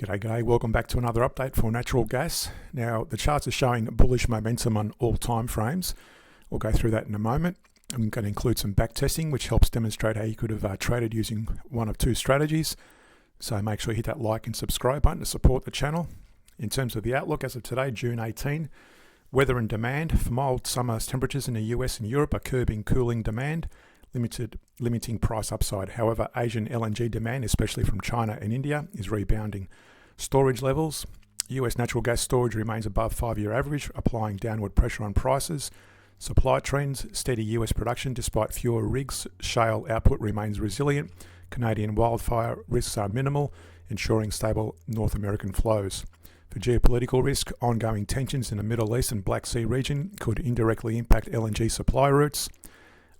G'day, welcome back to another update for natural gas. Now the charts are showing bullish momentum on all time frames. We'll go through that in a moment. I'm going to include some back testing which helps demonstrate how you could have traded using one of two strategies. So make sure you hit that like and subscribe button to support the channel. In terms of the outlook as of today, June 18, weather and demand for mild summer temperatures in the US and Europe are curbing cooling demand, limiting price upside. However, Asian LNG demand, especially from China and India, is rebounding. Storage levels, US natural gas storage remains above 5-year average, applying downward pressure on prices. Supply trends, steady US production despite fewer rigs. Shale output remains resilient. Canadian wildfire risks are minimal, ensuring stable North American flows. For geopolitical risk, ongoing tensions in the Middle East and Black Sea region could indirectly impact LNG supply routes.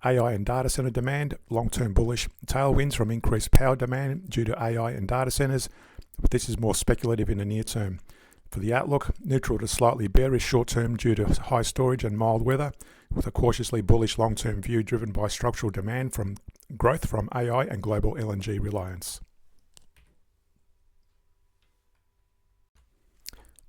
AI and data center demand, long-term bullish tailwinds from increased power demand due to AI and data centers, but this is more speculative in the near term. For the outlook, neutral to slightly bearish short term due to high storage and mild weather, with a cautiously bullish long-term view driven by structural demand from growth from AI and global LNG reliance.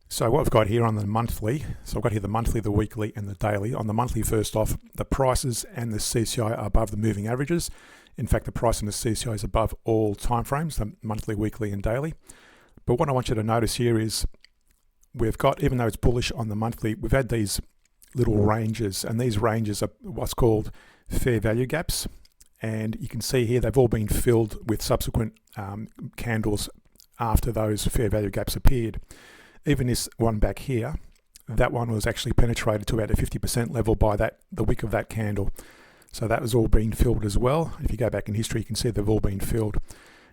So what I've got here on the monthly, so I've got here the monthly, the weekly and the daily. On the monthly, first off, the prices and the CCI are above the moving averages. In fact, the price and the CCI is above all timeframes, the monthly, weekly and daily. But what I want you to notice here is we've got, even though it's bullish on the monthly, we've had these little ranges, and these ranges are what's called fair value gaps. And you can see here they've all been filled with subsequent candles after those fair value gaps appeared. Even this one back here, that one was actually penetrated to about a 50% level by the wick of that candle. So that was all being filled as well. If you go back in history, you can see they've all been filled.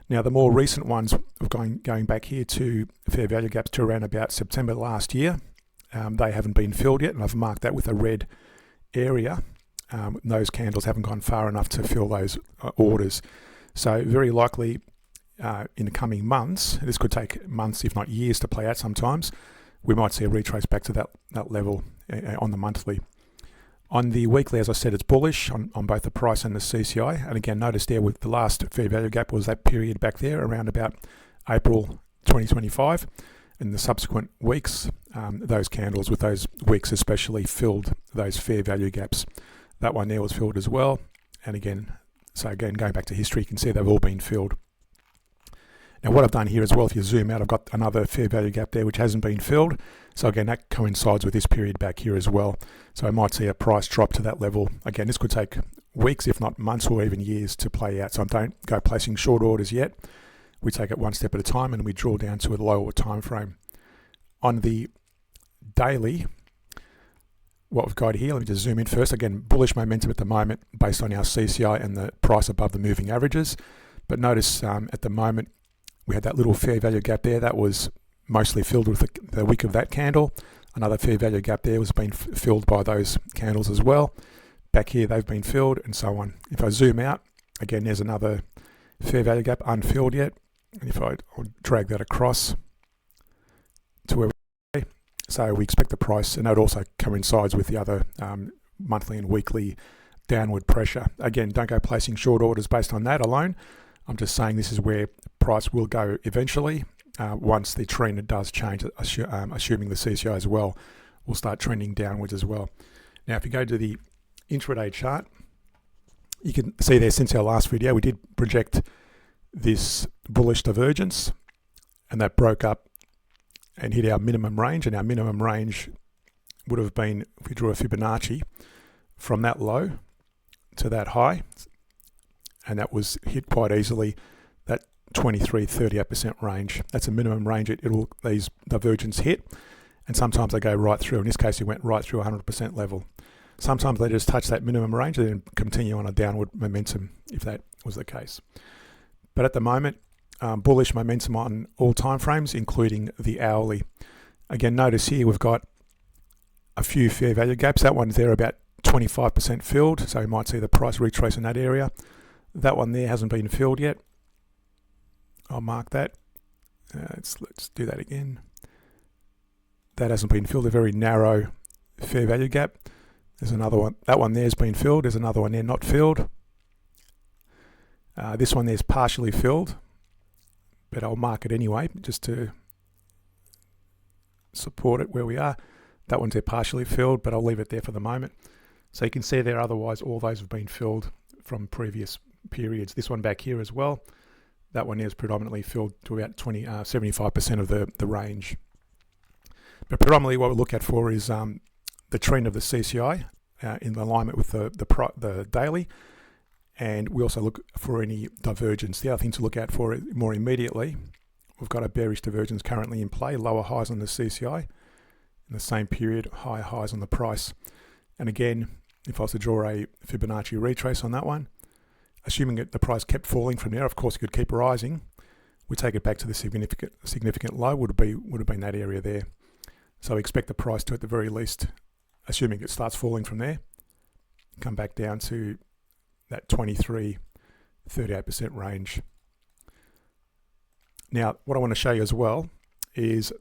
Now the more recent ones, going back here to fair value gaps to around about September last year, they haven't been filled yet, and I've marked that with a red area. Those candles haven't gone far enough to fill those orders. So very likely in the coming months, this could take months if not years to play out sometimes, we might see a retrace back to that level on the monthly. On the weekly, as I said, it's bullish on both the price and the CCI. And again, notice there with the last fair value gap was that period back there around about April 2025. In the subsequent weeks, those candles with those wicks especially filled those fair value gaps. That one there was filled as well. And again, going back to history, you can see they've all been filled. Now what I've done here as well, if you zoom out, I've got another fair value gap there which hasn't been filled. So again, that coincides with this period back here as well. So I might see a price drop to that level. Again, this could take weeks, if not months or even years to play out. So don't go placing short orders yet. We take it one step at a time and we draw down to a lower time frame. On the daily, what we've got here, let me just zoom in first. Again, bullish momentum at the moment based on our CCI and the price above the moving averages. But notice at the moment, we had that little fair value gap there that was mostly filled with the wick of that candle. Another fair value gap there was being filled by those candles as well. Back here they've been filled and so on. If I zoom out, again there's another fair value gap unfilled yet. And if I'll drag that across to where we're, so we expect the price, and that also coincides with the other monthly and weekly downward pressure. Again, don't go placing short orders based on that alone. I'm just saying this is where price will go eventually once the trend does change, assuming the CCI as well will start trending downwards as well. Now, if you go to the intraday chart, you can see there since our last video, we did project this bullish divergence, and that broke up and hit our minimum range, and our minimum range would have been, if we drew a Fibonacci, from that low to that high, and that was hit quite easily, that 23-38% range. That's a minimum range these divergence hit, and sometimes they go right through. In this case, it went right through 100% level. Sometimes they just touch that minimum range and then continue on a downward momentum if that was the case. But at the moment, bullish momentum on all time frames, including the hourly. Again, notice here we've got a few fair value gaps. That one's there about 25% filled, so you might see the price retrace in that area. That one there hasn't been filled yet. I'll mark that. Let's do that again. That hasn't been filled, a very narrow fair value gap. There's another one. That one there's been filled. There's another one there not filled. This one there's partially filled, but I'll mark it anyway just to support it where we are. That one's there partially filled, but I'll leave it there for the moment. So you can see there, otherwise all those have been filled from previous periods. This one back here as well. That one is predominantly filled to about 75% of the range. But predominantly what we look at for is the trend of the CCI in alignment with the daily. And we also look for any divergence. The other thing to look out for more immediately, we've got a bearish divergence currently in play, lower highs on the CCI. In the same period, higher highs on the price. And again, if I was to draw a Fibonacci retrace on that one, assuming that the price kept falling from there, of course it could keep rising, we take it back to the significant low, would have been that area there. So we expect the price to, at the very least, assuming it starts falling from there, come back down to that 38% range. Now, what I want to show you as well is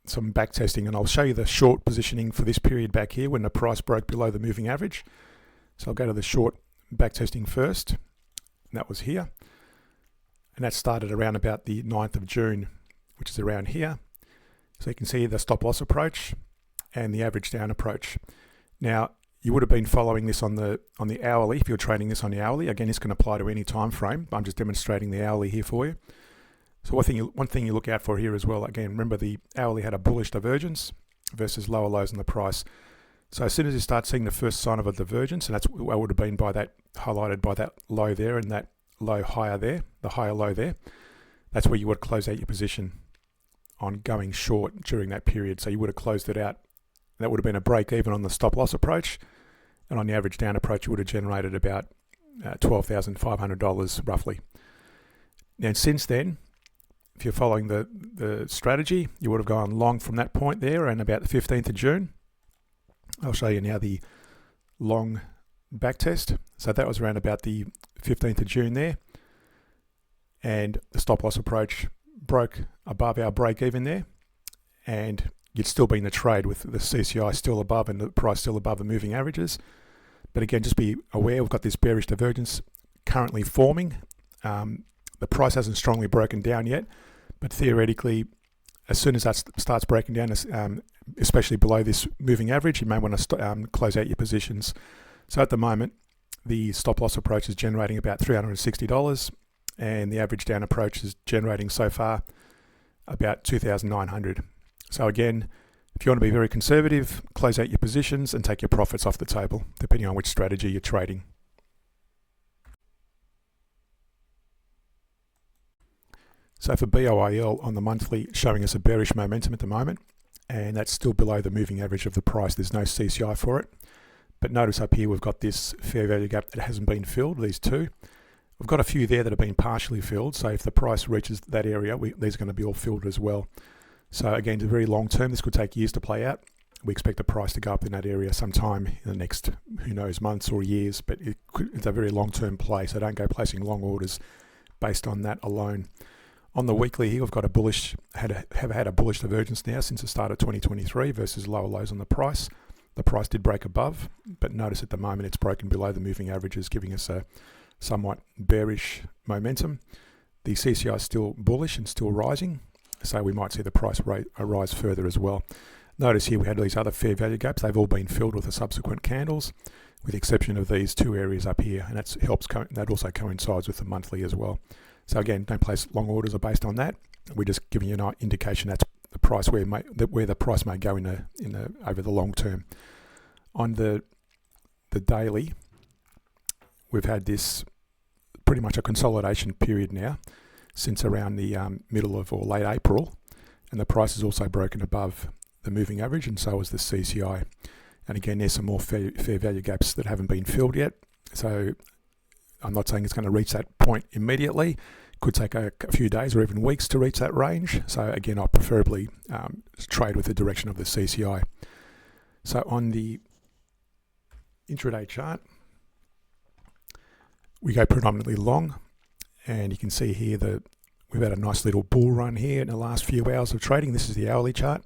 some back testing, and I'll show you the short positioning for this period back here when the price broke below the moving average. So I'll go to the short back testing first, and that was here. And that started around about the 9th of June, which is around here. So you can see the stop loss approach and the average down approach. Now, you would have been following this on the hourly. If you're trading this on the hourly, again, this can apply to any time frame. I'm just demonstrating the hourly here for you. So one thing you look out for here as well, again, remember the hourly had a bullish divergence versus lower lows in the price. So as soon as you start seeing the first sign of a divergence, and that's what would have been by that, highlighted by that low there and that low higher there, the higher low there, that's where you would close out your position on going short during that period. So you would have closed it out. That would have been a break even on the stop loss approach, and on the average down approach, you would have generated about $12,500 roughly. Now since then, if you're following the strategy, you would have gone long from that point there and about the 15th of June. I'll show you now the long back test. So that was around about the 15th of June there. And the stop loss approach broke above our break even there. And you'd still be in the trade with the CCI still above and the price still above the moving averages. But again, just be aware, we've got this bearish divergence currently forming. The price hasn't strongly broken down yet, but theoretically, as soon as that starts breaking down, especially below this moving average, you may want to close out your positions. So at the moment, the stop loss approach is generating about $360, and the average down approach is generating so far about $2,900. So again, if you want to be very conservative, close out your positions and take your profits off the table, depending on which strategy you're trading. So for BOIL on the monthly, showing us a bearish momentum at the moment, and that's still below the moving average of the price. There's no CCI for it. But notice up here we've got this fair value gap that hasn't been filled, these two. We've got a few there that have been partially filled, so if the price reaches that area, these are going to be all filled as well. So again, it's very long term. This could take years to play out. We expect the price to go up in that area sometime in the next, who knows, months or years, but it's a very long-term play, so don't go placing long orders based on that alone. On the weekly here, we've got a bullish, have had a bullish divergence now since the start of 2023 versus lower lows on the price. The price did break above, but notice at the moment it's broken below the moving averages, giving us a somewhat bearish momentum. The CCI is still bullish and still rising, so we might see the price rise further as well. Notice here we had these other fair value gaps. They've all been filled with the subsequent candles, with the exception of these two areas up here, and that also coincides with the monthly as well. So again, don't place long orders based on that. We're just giving you an indication that's the price where the price may go over the long term. On the daily, we've had this pretty much a consolidation period now since around the middle of or late April, and the price is also broken above the moving average, and so is the CCI. And again, there's some more fair value gaps that haven't been filled yet. So I'm not saying it's going to reach that point immediately. Could take a few days or even weeks to reach that range. So again, I'll preferably trade with the direction of the CCI. So on the intraday chart, we go predominantly long, and you can see here that we've had a nice little bull run here in the last few hours of trading. This is the hourly chart.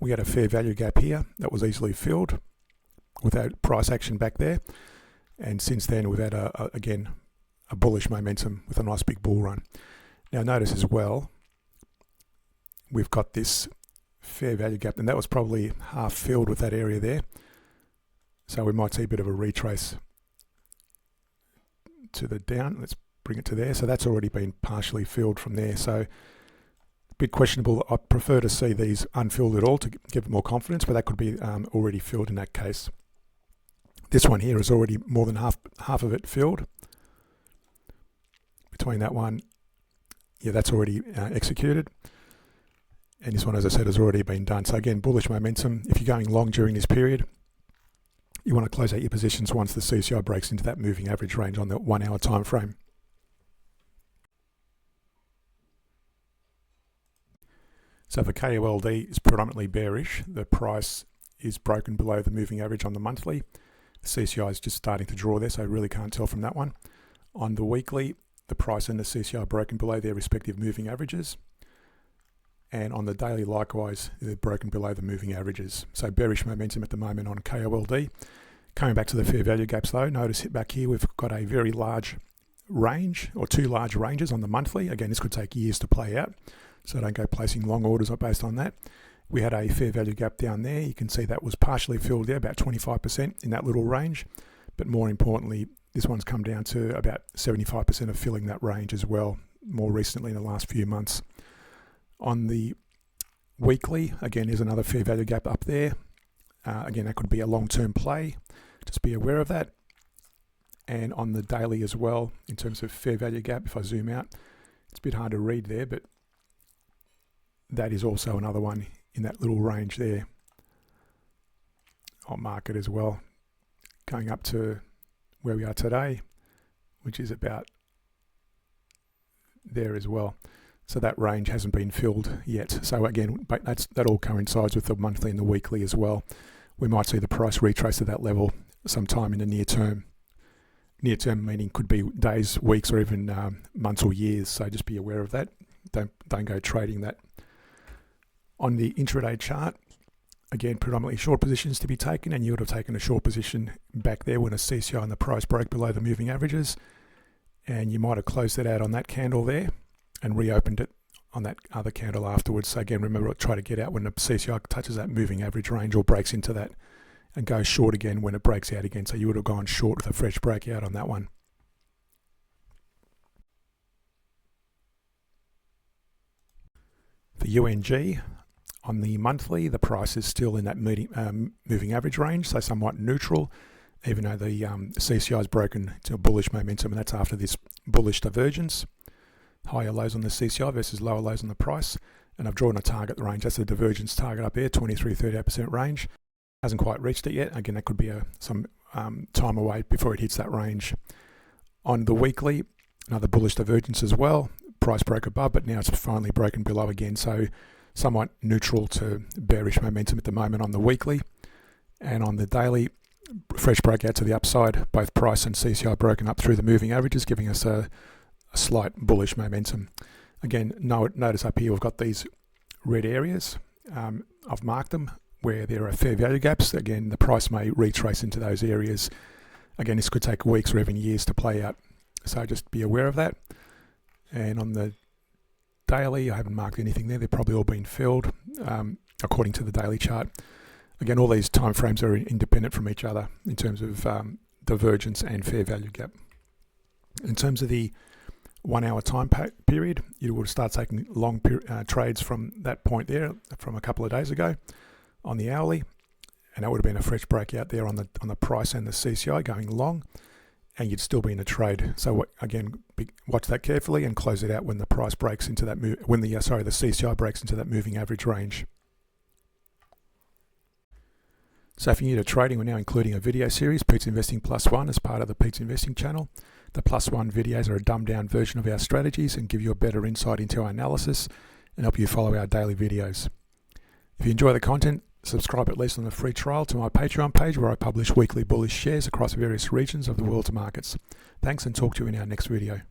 We had a fair value gap here that was easily filled without price action back there. And since then, we've had, again, a bullish momentum with a nice big bull run. Now, notice as well, we've got this fair value gap, and that was probably half filled with that area there. So we might see a bit of a retrace to the down. Let's bring it to there. So that's already been partially filled from there. So a bit questionable. I prefer to see these unfilled at all to give more confidence, but that could be already filled in that case. This one here is already more than half of it filled. Between that one, yeah, that's already executed. And this one, as I said, has already been done. So again, bullish momentum. If you're going long during this period, you want to close out your positions once the CCI breaks into that moving average range on the 1 hour time frame. So for KOLD, is predominantly bearish. The price is broken below the moving average on the monthly. The CCI is just starting to draw there, so I really can't tell from that one. On the weekly, the price and the CCI are broken below their respective moving averages. And on the daily, likewise, they're broken below the moving averages. So bearish momentum at the moment on KOLD. Coming back to the fair value gaps though, notice back here we've got a very large range, or two large ranges on the monthly. Again, this could take years to play out, so don't go placing long orders based on that. We had a fair value gap down there. You can see that was partially filled there, about 25% in that little range. But more importantly, this one's come down to about 75% of filling that range as well, more recently in the last few months. On the weekly, again, there's another fair value gap up there. Again, that could be a long-term play. Just be aware of that. And on the daily as well, in terms of fair value gap, if I zoom out, it's a bit hard to read there, but that is also another one in that little range there. I'll mark it as well, going up to where we are today, which is about there as well. So that range hasn't been filled yet. So again, that all coincides with the monthly and the weekly as well. We might see the price retrace to that level sometime in the near term. Near term meaning could be days, weeks, or even months or years. So just be aware of that. Don't go trading that. On the intraday chart, again, predominantly short positions to be taken, and you would have taken a short position back there when a CCI and the price broke below the moving averages, and you might have closed it out on that candle there and reopened it on that other candle afterwards. So again, remember, try to get out when the CCI touches that moving average range or breaks into that, and go short again when it breaks out again. So you would have gone short with a fresh breakout on that one. For UNG, on the monthly, the price is still in that moving average range, so somewhat neutral, even though the CCI is broken to a bullish momentum, and that's after this bullish divergence. Higher lows on the CCI versus lower lows on the price. And I've drawn a target range. That's the divergence target up there, 23-38% range. Hasn't quite reached it yet. Again, that could be some time away before it hits that range. On the weekly, another bullish divergence as well. Price broke above, but now it's finally broken below again. So somewhat neutral to bearish momentum at the moment on the weekly. And on the daily, fresh breakout to the upside. Both price and CCI broken up through the moving averages, giving us a slight bullish momentum. Again, notice up here we've got these red areas. I've marked them where there are fair value gaps. Again, the price may retrace into those areas. Again, this could take weeks or even years to play out, so just be aware of that. And on the daily, I haven't marked anything there. They've probably all been filled according to the daily chart. Again, all these time frames are independent from each other in terms of divergence and fair value gap. In terms of the 1 hour time period, you would start taking long trades from that point there, from a couple of days ago on the hourly, and that would have been a fresh breakout there on the price and the CCI going long, and you'd still be in a trade. So again, watch that carefully and close it out when the price breaks into that the CCI breaks into that moving average range. So if you're new to trading, we're now including a video series, Pete's Investing Plus One, as part of the Pete's Investing channel. The Plus One videos are a dumbed down version of our strategies and give you a better insight into our analysis and help you follow our daily videos. If you enjoy the content, subscribe at least on a free trial to my Patreon page, where I publish weekly bullish shares across various regions of the world's markets. Thanks, and talk to you in our next video.